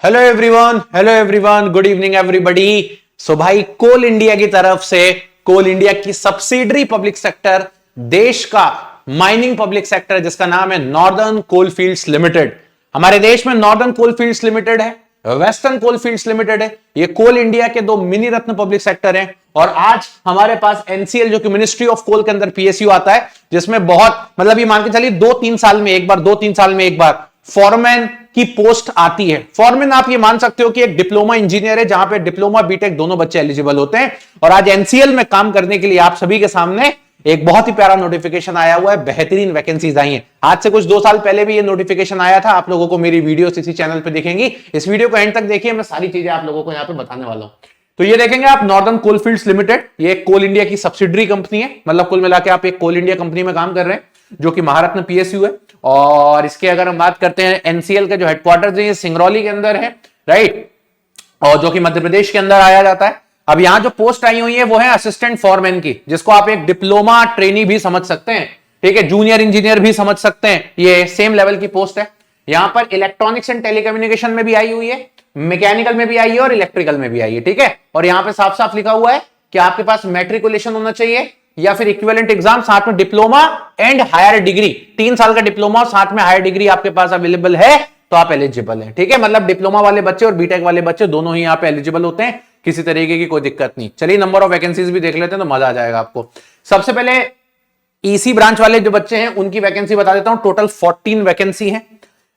Hello everyone, good evening everybody. So भाई, Coal India की तरफ से, कोल इंडिया की सब्सिडरी पब्लिक सेक्टर, देश का माइनिंग पब्लिक सेक्टर जिसका नाम है नॉर्दर्न कोलफील्ड्स लिमिटेड। हमारे देश में नॉर्दर्न कोलफील्ड्स लिमिटेड है, वेस्टर्न कोलफील्ड्स लिमिटेड है। ये कोल इंडिया के दो मिनी रत्न पब्लिक सेक्टर हैं। और आज हमारे पास एनसीएल जो कि मिनिस्ट्री ऑफ कोल के अंदर पीएसयू आता है, जिसमें बहुत मतलब ये मान के चलिए 2-3 साल में एक बार फॉरमैन की पोस्ट आती है। फॉरमैन आप ये मान सकते हो कि एक डिप्लोमा इंजीनियर है, जहां पे डिप्लोमा बीटेक दोनों बच्चे एलिजिबल होते हैं। और आज एनसीएल में काम करने के लिए आप सभी के सामने एक बहुत ही प्यारा नोटिफिकेशन आया हुआ है, बेहतरीन वैकेंसीज आई हैं। आज से कुछ 2 साल पहले भी ये नोटिफिकेशन आया था। आप लोगों को मेरी वीडियोस इसी चैनल पे दिखेंगी। इस वीडियो को एंड तक देखिए, मैं सारी चीजें आप लोगों को यहां पे बताने वाला हूं। तो ये देखेंगे आप, नॉर्दर्न कोलफील्ड्स लिमिटेड, ये कोल इंडिया की सब्सिडरी कंपनी है। मतलब कुल मिला के आप एक कोल इंडिया कंपनी में काम कर रहे हैं, जो कि महारत्न पीएसयू है। और इसके अगर हम बात करते हैं, एनसीएल का जो हेडक्वार्टर है सिंगरौली के अंदर है, राइट, और जो कि मध्य प्रदेश के अंदर आया जाता है। अब यहां जो पोस्ट आई हुई है वो है असिस्टेंट फॉरमैन की, जिसको आप एक डिप्लोमा ट्रेनी भी समझ सकते हैं, ठीक है, जूनियर इंजीनियर भी समझ सकते हैं। ये सेम लेवल की पोस्ट है। यहां पर इलेक्ट्रॉनिक्स एंड टेलीकम्युनिकेशन में भी आई हुई है, मैकेनिकल में भी आई है और इलेक्ट्रिकल में भी आई है, ठीक है। और यहां पे साफ साफ लिखा हुआ है कि आपके पास मैट्रिकुलेशन होना चाहिए या फिर इक्विवेलेंट एग्जाम, साथ में डिप्लोमा एंड हायर डिग्री, 3 साल का डिप्लोमा और साथ में हायर डिग्री आपके पास अवेलेबल है तो आप एलिजिबल हैं, ठीक है। मतलब डिप्लोमा वाले बच्चे और बीटेक वाले बच्चे दोनों ही यहां पे एलिजिबल होते हैं, किसी तरीके की कोई दिक्कत नहीं। चलिए नंबर ऑफ वैकेंसीज भी देख लेते हैं तो मजा आ जाएगा आपको। सबसे पहले ईसी ब्रांच वाले जो बच्चे हैं उनकी वैकेंसी बता देता हूं। टोटल 14 वैकेंसी है।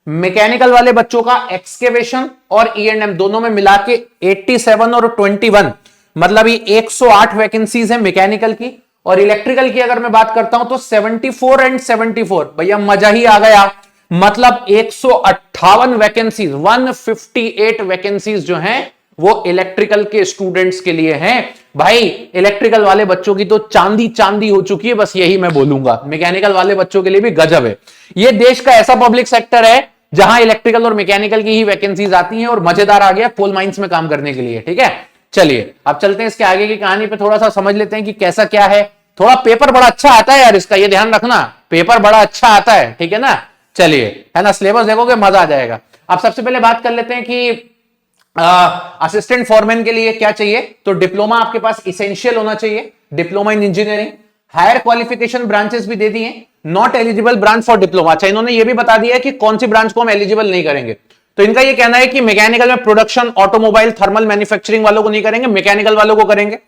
मैकेनिकल वाले बच्चों का एक्सकेवेशन और ईएनएम दोनों में मिला के 87 और 21, मतलब ये 108 वैकेंसीज है मैकेनिकल की। और इलेक्ट्रिकल की अगर मैं बात करता हूं तो 74 एंड 74, भैया मजा ही आ गया। मतलब 158 वैकेंसीज, 158 वैकेंसीज जो हैं वो इलेक्ट्रिकल के स्टूडेंट्स के लिए हैं। भाई इलेक्ट्रिकल वाले बच्चों की तो चांदी चांदी हो चुकी है, बस यही मैं बोलूंगा। मैकेनिकल वाले बच्चों के लिए भी गजब है। ये देश का ऐसा पब्लिक सेक्टर है जहां इलेक्ट्रिकल और मैकेनिकल की ही वैकेंसीज आती हैं। और मजेदार आ गया कोल माइंस में काम करने के लिए, ठीक है। चलिए अब चलते हैं इसके आगे की कहानी पे, थोड़ा सा समझ लेते हैं कि कैसा क्या है। थोड़ा पेपर बड़ा अच्छा आता है यार इसका, ये ध्यान रखना, पेपर बड़ा अच्छा आता है, ठीक है ना। चलिए, है ना, सिलेबस देखोगे मजा आ जाएगा। अब सबसे पहले बात कर लेते हैं कि असिस्टेंट फॉरमैन के लिए क्या चाहिए। तो डिप्लोमा आपके पास इसेंशियल होना चाहिए, diploma in engineering. Higher qualification branches भी दे दिए, not eligible branch for diploma. अच्छा, इन्होंने ये भी बता दिया है कि कौन सी ब्रांच को हम एलिजिबल नहीं करेंगे। तो इनका ये कहना है कि मैकेनिकल में प्रोडक्शन, ऑटोमोबाइल, थर्मल मैन्युफैक्चरिंग वालों को नहीं करेंगे, मैकेनिकल वालों को करेंगे।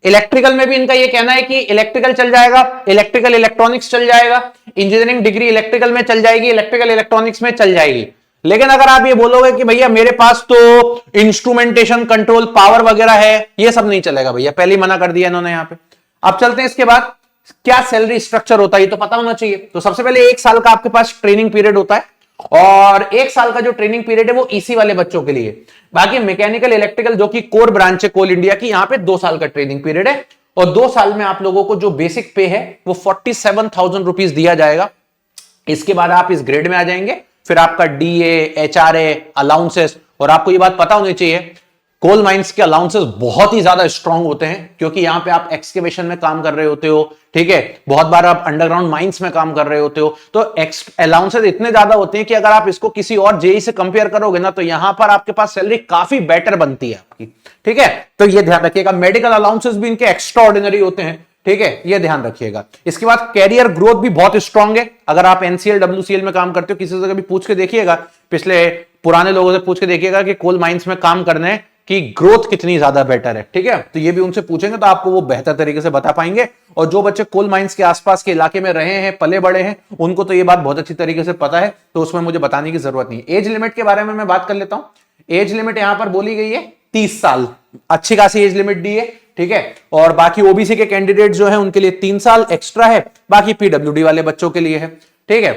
इलेक्ट्रिकल में भी इनका ये कहना है कि इलेक्ट्रिकल चल जाएगा, इलेक्ट्रिकल इलेक्ट्रॉनिक्स चल जाएगा, इंजीनियरिंग डिग्री इलेक्ट्रिकल में चल जाएगी, इलेक्ट्रिकल इलेक्ट्रॉनिक्स में चल जाएगी। लेकिन अगर आप ये बोलोगे कि भैया मेरे पास तो इंस्ट्रूमेंटेशन, कंट्रोल, पावर वगैरह है, ये सब नहीं चलेगा भैया, पहले ही मना कर दिया इन्होंने यहां पे। अब चलते हैं इसके बाद, क्या सैलरी स्ट्रक्चर होता है ये तो पता होना चाहिए। तो सबसे पहले 1 साल का आपके पास ट्रेनिंग पीरियड होता है, और 1 साल का जो ट्रेनिंग पीरियड है वो ईसी वाले बच्चों के लिए। बाकी मैकेनिकल, इलेक्ट्रिकल जो कि कोर ब्रांच है कोल इंडिया की, यहां पे 2 साल का ट्रेनिंग पीरियड है। और 2 साल में आप लोगों को जो बेसिक पे है वो 47,000 रुपीज दिया जाएगा। इसके बाद आप इस ग्रेड में आ जाएंगे, फिर आपका डीए, एचआरए, अलाउंसेस। और आपको ये बात पता होनी चाहिए, कोल माइंस के अलाउंसेस बहुत ही ज्यादा स्ट्रांग होते हैं, क्योंकि यहां पे आप एक्सकेवेशन में काम कर रहे होते हो, ठीक है, बहुत बार आप अंडरग्राउंड माइंस में काम कर रहे होते हो। तो अलाउंसेस इतने ज्यादा होते हैं कि अगर आप इसको किसी और जेई से कंपेयर करोगे ना, तो यहां पर आपके पास सैलरी काफी बेटर बनती है आपकी, ठीक है। तो ये ध्यान रखिएगा। मेडिकल अलाउंसेस भी इनके एक्स्ट्रा ऑर्डिनरी होते हैं, ठीक है, ये ध्यान रखिएगा। इसके बाद कैरियर ग्रोथ भी बहुत स्ट्रांग है। अगर आप एनसीएल, डब्ल्यूसीएल में काम करते हो, किसी से कभी पूछ के देखिएगा, पिछले पुराने लोगों से पूछ के देखिएगा कि कोल माइंस में काम करने की ग्रोथ कितनी ज्यादा बेटर है, ठीक है। तो ये भी उनसे पूछेंगे तो आपको वो बेहतर तरीके से बता पाएंगे। और जो बच्चे कोल माइंस के आसपास के इलाके में रहे हैं, पले बड़े हैं, उनको तो ये बात बहुत अच्छी तरीके से पता है, तो उसमें मुझे बताने की जरूरत नहीं। एज लिमिट के बारे में मैं बात कर लेता हूं। एज लिमिट यहां पर बोली गई है 30 साल, अच्छी खासी एज लिमिट दी है, ठीक है। और बाकी ओबीसी के कैंडिडेट जो है उनके लिए 3 साल एक्स्ट्रा है, बाकी पीडब्ल्यूडी वाले बच्चों के लिए है, ठीक है।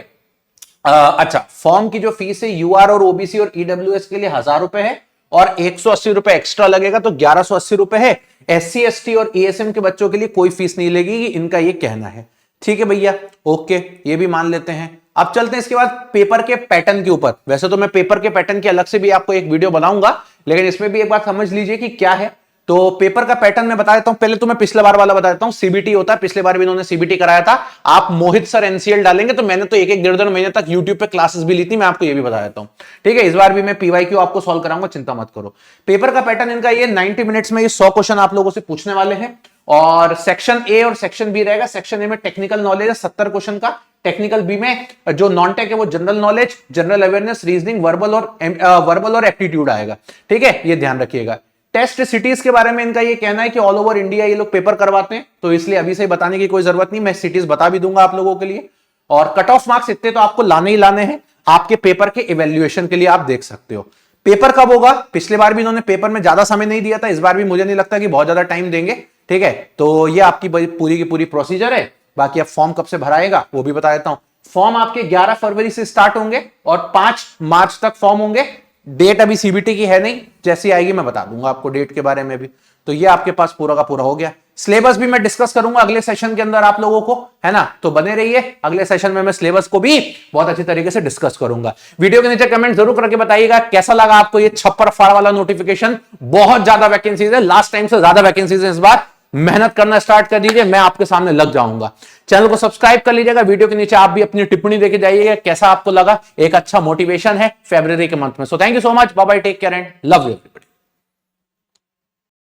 अच्छा, फॉर्म की जो फीस है यूआर और ओबीसी और ईडब्ल्यूएस के लिए 1000 रुपए है, और 180 रुपए एक्स्ट्रा लगेगा, तो 1180 रुपए है। एससी, एसटी और ईएसएम के बच्चों के लिए कोई फीस नहीं लगेगी, इनका ये कहना है, ठीक है भैया, ओके, ये भी मान लेते हैं। अब चलते हैं इसके बाद पेपर के पैटर्न के ऊपर। वैसे तो मैं पेपर के पैटर्न की अलग से भी आपको एक वीडियो बनाऊंगा, लेकिन इसमें भी एक बात समझ लीजिए कि क्या है। तो पेपर का पैटर्न मैं बता देता हूं, पहले तो मैं पिछले बार वाला बता देता हूं। सीबीटी होता है, पिछले बार भी इन्होंने सीबीटी कराया था। आप मोहित सर एनसीएल डालेंगे तो मैंने तो एक एक डेढ़ महीने तक यूट्यूब पे क्लासेस भी ली थी, मैं आपको ये भी बता देता हूं। ठीक है, इस बार भी मैं पीवाईक्यू आपको सॉल्व कराऊंगा, चिंता मत करो। पेपर का पैटर्न इनका ये 90 मिनट्स में ये 100 क्वेश्चन आप लोगों से पूछने वाले हैं। और सेक्शन ए और सेक्शन बी रहेगा। सेक्शन ए में टेक्निकल नॉलेज है 70 क्वेश्चन का। टेक्निकल बी में जो नॉन टेक है वो general knowledge, general awareness, reasoning, verbal और एप्टीट्यूड आएगा। ठीक है, ये ध्यान रखिएगा। टेस्ट सिटीज के बारे में इनका ये कहना है कि ऑल ओवर इंडिया ये लोग पेपर करवाते हैं, तो इसलिए अभी से बताने की कोई जरूरत नहीं, मैं सिटीज बता भी दूंगा आप लोगों के लिए। और कट ऑफ मार्क्स इतने तो आपको लाने ही लाने हैं आपके पेपर के इवैल्यूएशन के लिए, आप देख सकते हो। पेपर कब होगा? पिछले बार भी इन्होंने पेपर में ज्यादा समय नहीं दिया था, इस बार भी मुझे नहीं लगता कि बहुत ज्यादा टाइम देंगे। ठीक है, तो ये आपकी पूरी की पूरी प्रोसीजर है। बाकी अब फॉर्म कब से भराएगा वो भी बता देता हूं। फॉर्म आपके 11 फरवरी से स्टार्ट होंगे और 5 मार्च तक फॉर्म होंगे। डेट अभी सीबीटी की है नहीं, जैसी आएगी मैं बता दूंगा आपको डेट के बारे में भी। तो ये आपके पास पूरा का पूरा हो गया। सिलेबस भी मैं डिस्कस करूंगा अगले सेशन के अंदर आप लोगों को, है ना, तो बने रहिए। अगले सेशन में मैं सिलेबस को भी बहुत अच्छी तरीके से डिस्कस करूंगा। वीडियो के नीचे कमेंट जरूर करके बताइएगा कैसा लगा आपको ये छप्पर फाड़ वाला नोटिफिकेशन। बहुत ज्यादा वैकेंसीज है, लास्ट टाइम से ज्यादा वैकेंसीज है इस बार। मेहनत करना स्टार्ट कर दीजिए, मैं आपके सामने लग जाऊंगा। चैनल को सब्सक्राइब कर लीजिएगा। वीडियो के नीचे आप भी अपनी टिप्पणी देके जाइएगा कैसा आपको लगा। एक अच्छा मोटिवेशन है फेब्रुअरी के मंथ में। So thank you so much, bye bye, take care and love you.